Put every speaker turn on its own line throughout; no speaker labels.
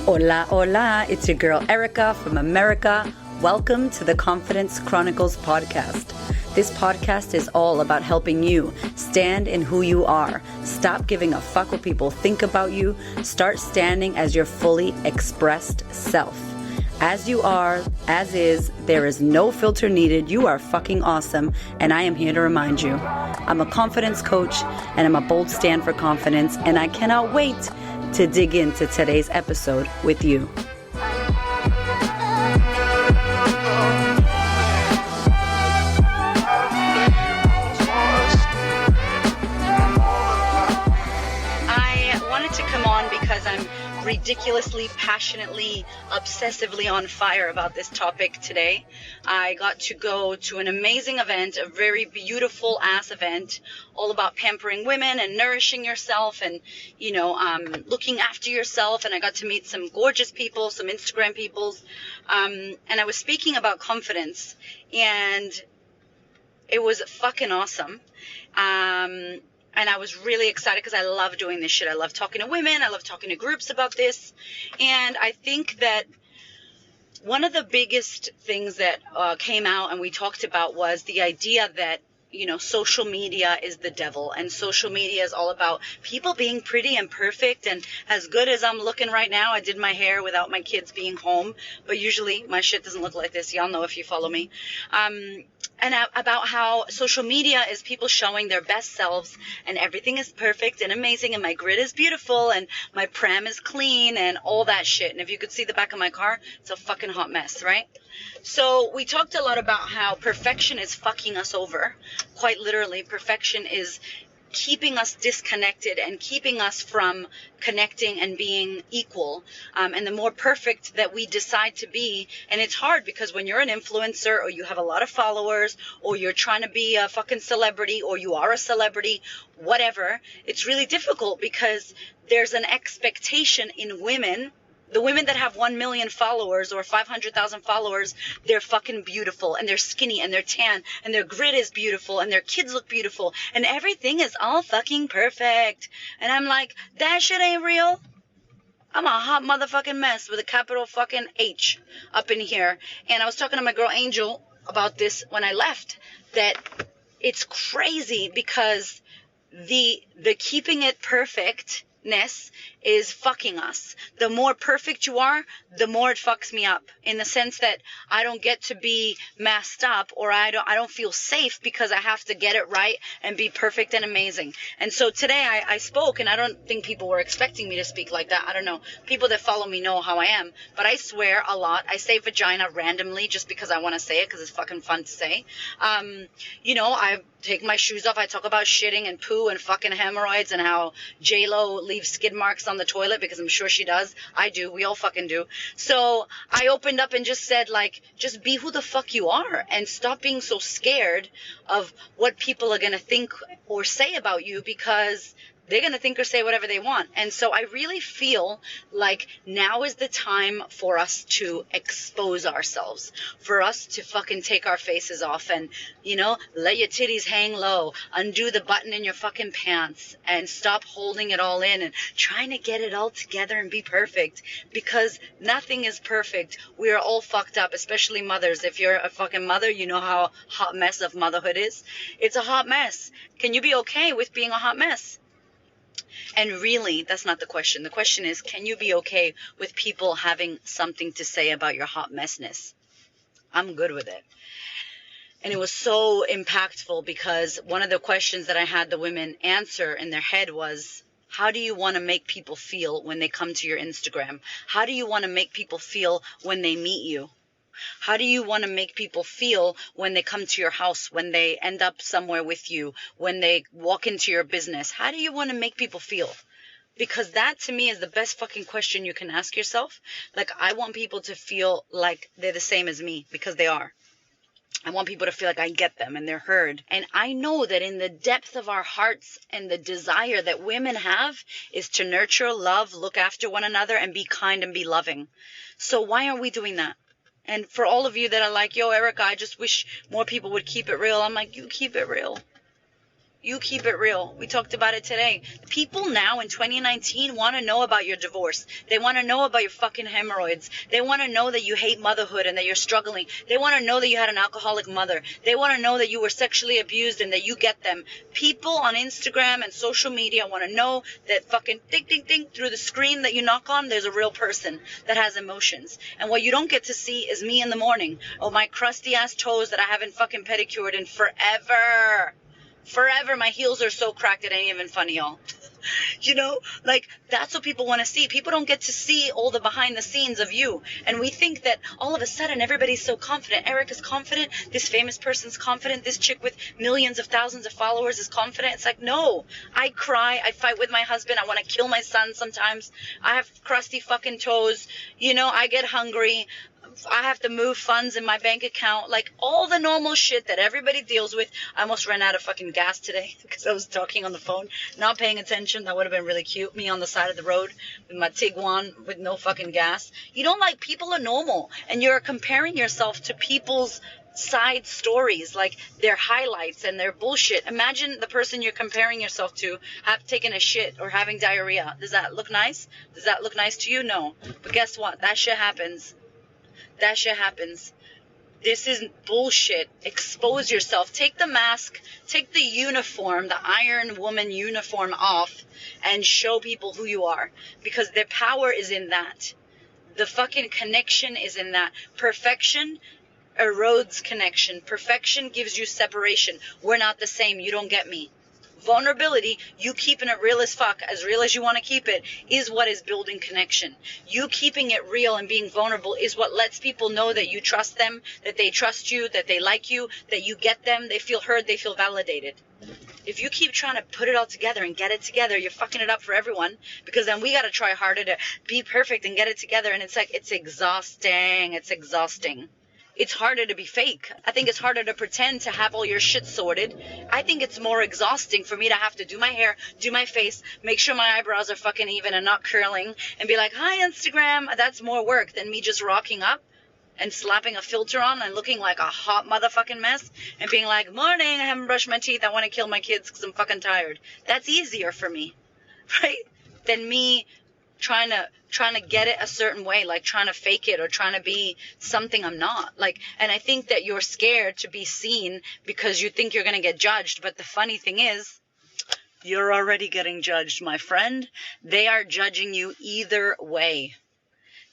Hola, hola, it's your girl Erica from America. Welcome to the Confidence Chronicles podcast. This podcast is all about helping you stand in who you are. Stop giving a fuck what people think about you. Start standing as your fully expressed self. As you are, as is, there is no filter needed. You are fucking awesome, and I am here to remind you. I'm a confidence coach, and I'm a bold stand for confidence, and I cannot wait to dig into today's episode with you. I wanted to come on because I'm ridiculously, passionately, obsessively on fire about this topic today. I got to go to an amazing event, a very beautiful ass event, all about pampering women and nourishing yourself and, looking after yourself. And I got to meet some gorgeous people, some Instagram peoples. And I was speaking about confidence, and it was fucking awesome. And I was really excited because I love doing this shit. I love talking to women. I love talking to groups about this. And I think that one of the biggest things that came out and we talked about was the idea that, social media is the devil. And social media is all about people being pretty and perfect. And as good as I'm looking right now, I did my hair without my kids being home. But usually my shit doesn't look like this. Y'all know if you follow me. And about how social media is people showing their best selves and everything is perfect and amazing and my grid is beautiful and my pram is clean and all that shit. And if you could see the back of my car, it's a fucking hot mess, right? So we talked a lot about how perfection is fucking us over. Quite literally, perfection is keeping us disconnected and keeping us from connecting and being equal. And the more perfect that we decide to be, and it's hard because when you're an influencer or you have a lot of followers or you're trying to be a fucking celebrity or you are a celebrity, whatever, it's really difficult because there's an expectation in women. The women that have 1 million followers or 500,000 followers, they're fucking beautiful and they're skinny and they're tan and their grid is beautiful and their kids look beautiful and everything is all fucking perfect. And I'm like, that shit ain't real. I'm a hot motherfucking mess with a capital fucking H up in here. And I was talking to my girl Angel about this when I left, that it's crazy because the keeping it perfectness is fucking us. The more perfect you are, the more it fucks me up in the sense that I don't get to be messed up or I don't feel safe because I have to get it right and be perfect and amazing. And so today I spoke, and I don't think people were expecting me to speak like that. I don't know. People that follow me know how I am, but I swear a lot. I say vagina randomly just because I want to say it because it's fucking fun to say. I take my shoes off. I talk about shitting and poo and fucking hemorrhoids and how J-Lo leaves skid marks on the toilet because I'm sure she does. I do. We all fucking do. So I opened up and just said, just be who the fuck you are and stop being so scared of what people are going to think or say about you because they're going to think or say whatever they want. And so I really feel like now is the time for us to expose ourselves, for us to fucking take our faces off and, let your titties hang low, undo the button in your fucking pants and stop holding it all in and trying to get it all together and be perfect because nothing is perfect. We are all fucked up, especially mothers. If you're a fucking mother, you know how hot mess of motherhood is. It's a hot mess. Can you be okay with being a hot mess? And really, that's not the question. The question is, can you be okay with people having something to say about your hot messness? I'm good with it. And it was so impactful because one of the questions that I had the women answer in their head was, how do you want to make people feel when they come to your Instagram? How do you want to make people feel when they meet you? How do you want to make people feel when they come to your house, when they end up somewhere with you, when they walk into your business? How do you want to make people feel? Because that to me is the best fucking question you can ask yourself. I want people to feel like they're the same as me because they are. I want people to feel like I get them and they're heard. And I know that in the depth of our hearts and the desire that women have is to nurture, love, look after one another and be kind and be loving. So why aren't we doing that? And for all of you that are like, yo, Erica, I just wish more people would keep it real. I'm like, you keep it real. You keep it real. We talked about it today. People now in 2019 want to know about your divorce. They want to know about your fucking hemorrhoids. They want to know that you hate motherhood and that you're struggling. They want to know that you had an alcoholic mother. They want to know that you were sexually abused and that you get them. People on Instagram and social media want to know that fucking ding, ding, ding, through the screen that you knock on, there's a real person that has emotions. And what you don't get to see is me in the morning. Oh, my crusty ass toes that I haven't fucking pedicured in forever. Forever. My heels are so cracked it ain't even funny, y'all. You know, like, that's what people want to see. People don't get to see all the behind the scenes of you. And we think that all of a sudden everybody's so confident. Eric is confident. This famous person's confident. This chick with millions of thousands of followers is confident. It's like, no. I cry. I fight with my husband. I want to kill my son sometimes. I have crusty fucking toes. You know, I get hungry. I have to move funds in my bank account, like all the normal shit that everybody deals with. I almost ran out of fucking gas today because I was talking on the phone, not paying attention. That would have been really cute. Me on the side of the road with my Tiguan with no fucking gas. You know, like, people are normal, and you're comparing yourself to people's side stories, like their highlights and their bullshit. Imagine the person you're comparing yourself to have taken a shit or having diarrhea. Does that look nice? Does that look nice to you? No. But guess what? That shit happens. That shit happens. This is bullshit. Expose yourself. Take the mask, take the uniform, the Iron Woman uniform off, and show people who you are. Because their power is in that. The fucking connection is in that. Perfection erodes connection. Perfection gives you separation. We're not the same. You don't get me. Vulnerability, you keeping it real as fuck, as real as you want to keep it, is what is building connection. You keeping it real and being vulnerable is what lets people know that you trust them, that they trust you, that they like you, that you get them, they feel heard, they feel validated. If you keep trying to put it all together and get it together, you're fucking it up for everyone, because then we got to try harder to be perfect and get it together, and it's like, it's exhausting. It's exhausting. It's harder to be fake. I think it's harder to pretend to have all your shit sorted. I think it's more exhausting for me to have to do my hair, do my face, make sure my eyebrows are fucking even and not curling, and be like, hi, Instagram. That's more work than me just rocking up and slapping a filter on and looking like a hot motherfucking mess and being like, morning, I haven't brushed my teeth. I want to kill my kids because I'm fucking tired. That's easier for me, right? Than me trying to get it a certain way, like trying to fake it or trying to be something I'm not. Like, and I think that you're scared to be seen because you think you're going to get judged. But the funny thing is, you're already getting judged, my friend. They are judging you either way.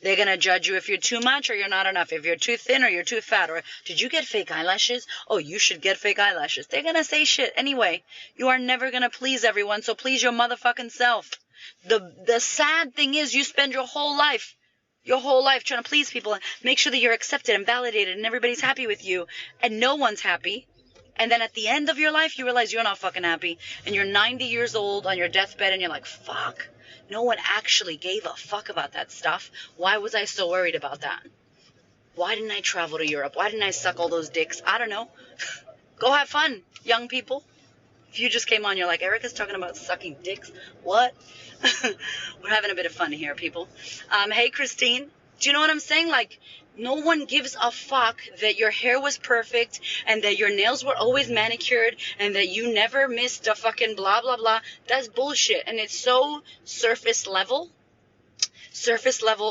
They're going to judge you if you're too much or you're not enough, if you're too thin or you're too fat, or did you get fake eyelashes? Oh, you should get fake eyelashes. They're going to say shit anyway. You are never going to please everyone, so please your motherfucking self. The sad thing is, you spend your whole life trying to please people and make sure that you're accepted and validated and everybody's happy with you, and no one's happy. And then at the end of your life, you realize you're not fucking happy, and you're 90 years old on your deathbed, and you're like, fuck, no one actually gave a fuck about that stuff. Why was I so worried about that? Why didn't I travel to Europe? Why didn't I suck all those dicks? I don't know. Go have fun, young people. If you just came on, you're like, Erica's talking about sucking dicks. What? We're having a bit of fun here, people. Hey, Christine. Do you know what I'm saying? Like, no one gives a fuck that your hair was perfect and that your nails were always manicured and that you never missed a fucking blah, blah, blah. That's bullshit. And it's so surface level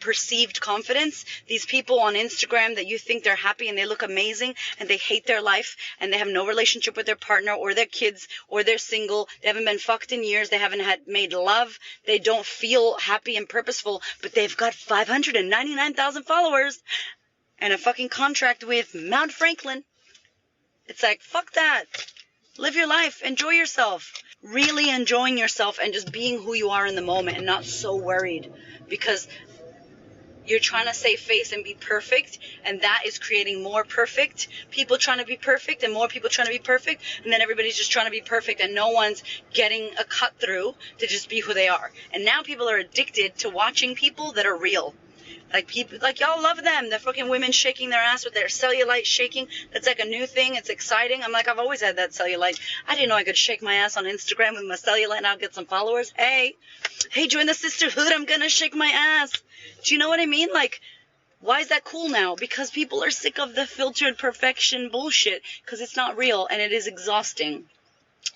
perceived confidence. These people on Instagram that you think they're happy and they look amazing and they hate their life and they have no relationship with their partner or their kids, or they're single, they haven't been fucked in years, they haven't made love, they don't feel happy and purposeful, but they've got 599,000 followers and a fucking contract with Mount Franklin. It's like, fuck that. Live your life. Enjoy yourself. Really enjoying yourself and just being who you are in the moment and not so worried because you're trying to save face and be perfect, and that is creating more perfect people trying to be perfect and more people trying to be perfect, and then everybody's just trying to be perfect and no one's getting a cut through to just be who they are. And now people are addicted to watching people that are real. Like, people, like, y'all love them. The fucking women shaking their ass with their cellulite shaking. That's like a new thing. It's exciting. I'm like, I've always had that cellulite. I didn't know I could shake my ass on Instagram with my cellulite and I'll get some followers. Hey, join the sisterhood. I'm going to shake my ass. Do you know what I mean? Like, why is that cool now? Because people are sick of the filtered perfection bullshit because it's not real and it is exhausting.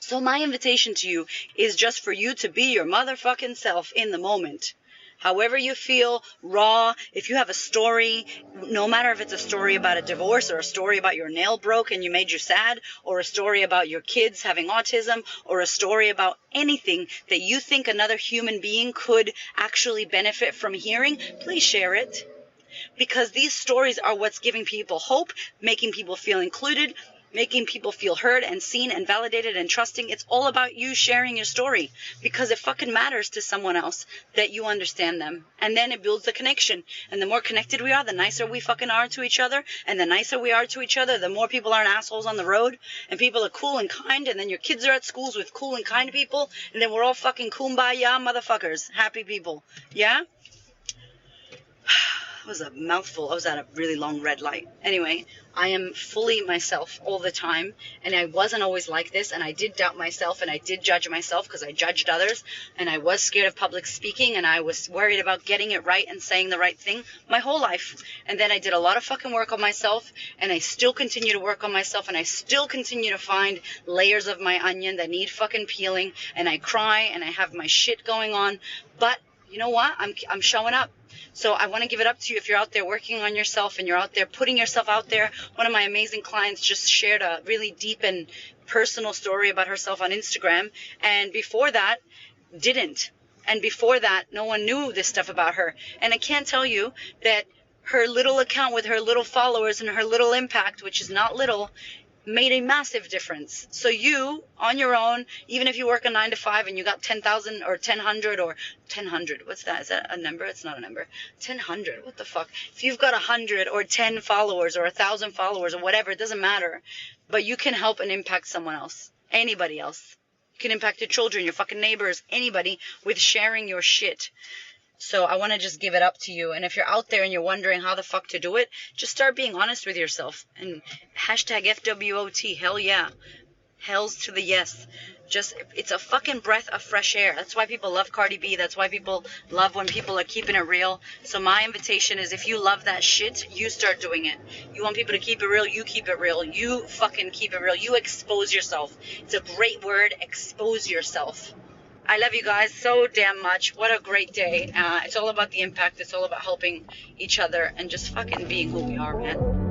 So my invitation to you is just for you to be your motherfucking self in the moment. However you feel, raw. If you have a story, no matter if it's a story about a divorce or a story about your nail broke and you made you sad, or a story about your kids having autism, or a story about anything that you think another human being could actually benefit from hearing, please share it. Because these stories are what's giving people hope, making people feel included, making people feel heard and seen and validated and trusting. It's all about you sharing your story, because it fucking matters to someone else that you understand them. And then it builds the connection. And the more connected we are, the nicer we fucking are to each other. And the nicer we are to each other, the more people aren't assholes on the road. And people are cool and kind. And then your kids are at schools with cool and kind people. And then we're all fucking kumbaya motherfuckers. Happy people. Yeah? It was a mouthful. I was at a really long red light. Anyway, I am fully myself all the time, and I wasn't always like this, and I did doubt myself, and I did judge myself because I judged others, and I was scared of public speaking, and I was worried about getting it right and saying the right thing my whole life. And then I did a lot of fucking work on myself, and I still continue to work on myself, and I still continue to find layers of my onion that need fucking peeling, and I cry, and I have my shit going on, but you know what? I'm showing up. So I want to give it up to you if you're out there working on yourself and you're out there putting yourself out there. One of my amazing clients just shared a really deep and personal story about herself on Instagram. And before that, didn't. And before that, no one knew this stuff about her. And I can't tell you that her little account with her little followers and her little impact, which is not little, made a massive difference. So you, on your own, even if you work a 9 to 5 and you got 10,000 or 10,100 or 10,100, what's that? Is that a number? It's not a number. 10,100, what the fuck? If you've got 100 or 10 followers or 1,000 followers or whatever, it doesn't matter. But you can help and impact someone else, anybody else. You can impact your children, your fucking neighbors, anybody with sharing your shit. So I want to just give it up to you. And if you're out there and you're wondering how the fuck to do it, just start being honest with yourself. And hashtag FWOT, hell yeah. Hells to the yes. Just, it's a fucking breath of fresh air. That's why people love Cardi B. That's why people love when people are keeping it real. So my invitation is, if you love that shit, you start doing it. You want people to keep it real, you keep it real. You fucking keep it real. You expose yourself. It's a great word, expose yourself. I love you guys so damn much. What a great day. It's all about the impact. It's all about helping each other and just fucking being who we are, man.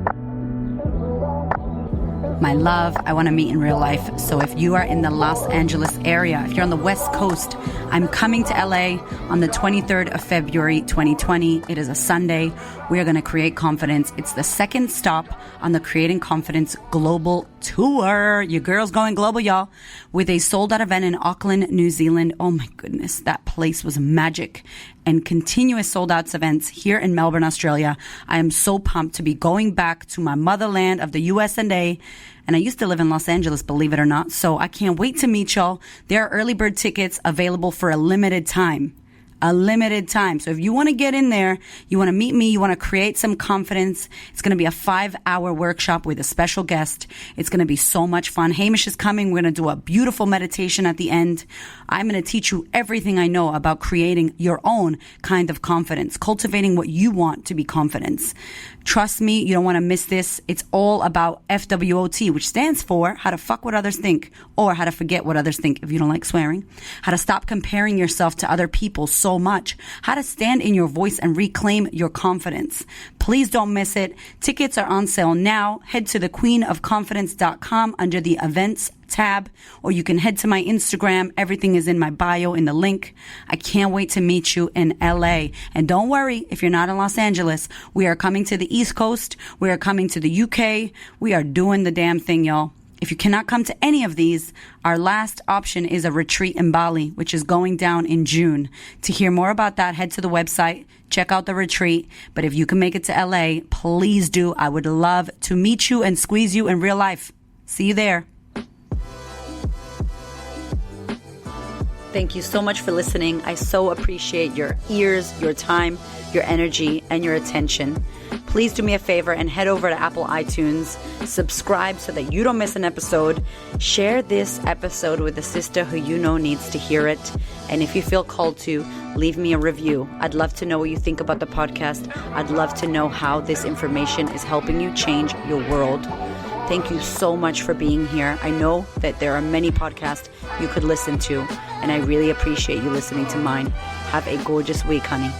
My love, I want to meet in real life. So if you are in the Los Angeles area, if you're on the West Coast, I'm coming to LA on the 23rd of February, 2020. It is a Sunday. We are going to create confidence. It's the second stop on the Creating Confidence Global Tour. Your girl's going global, y'all, with a sold out event in Auckland, New Zealand. Oh my goodness, that place was magic. And continuous sold outs events here in Melbourne, Australia. I am so pumped to be going back to my motherland of the US&A. And I used to live in Los Angeles, believe it or not. So I can't wait to meet y'all. There are early bird tickets available for a limited time. A limited time. So if you want to get in there, you want to meet me, you want to create some confidence, it's going to be a 5-hour workshop with a special guest. It's going to be so much fun. Hamish is coming. We're going to do a beautiful meditation at the end. I'm going to teach you everything I know about creating your own kind of confidence, cultivating what you want to be confidence. Trust me, you don't want to miss this. It's all about FWOT, which stands for how to fuck what others think, or how to forget what others think if you don't like swearing, how to stop comparing yourself to other people so much, how to stand in your voice and reclaim your confidence. Please don't miss it. Tickets are on sale now. Head to thequeenofconfidence.com under the events tab, or you can head to my Instagram. Everything is in my bio in the link. I can't wait to meet you in LA. And don't worry if you're not in Los Angeles. We are coming to the East Coast. We are coming to the UK. We are doing the damn thing, y'all. If you cannot come to any of these, our last option is a retreat in Bali, which is going down in June. To hear more about that, head to the website, check out the retreat. But if you can make it to LA, please do. I would love to meet you and squeeze you in real life. See you there. Thank you so much for listening. I so appreciate your ears, your time, your energy, and your attention. Please do me a favor and head over to Apple iTunes, subscribe so that you don't miss an episode, share this episode with a sister who you know needs to hear it, and if you feel called to, leave me a review. I'd love to know what you think about the podcast. I'd love to know how this information is helping you change your world. Thank you so much for being here. I know that there are many podcasts you could listen to, and I really appreciate you listening to mine. Have a gorgeous week, honey.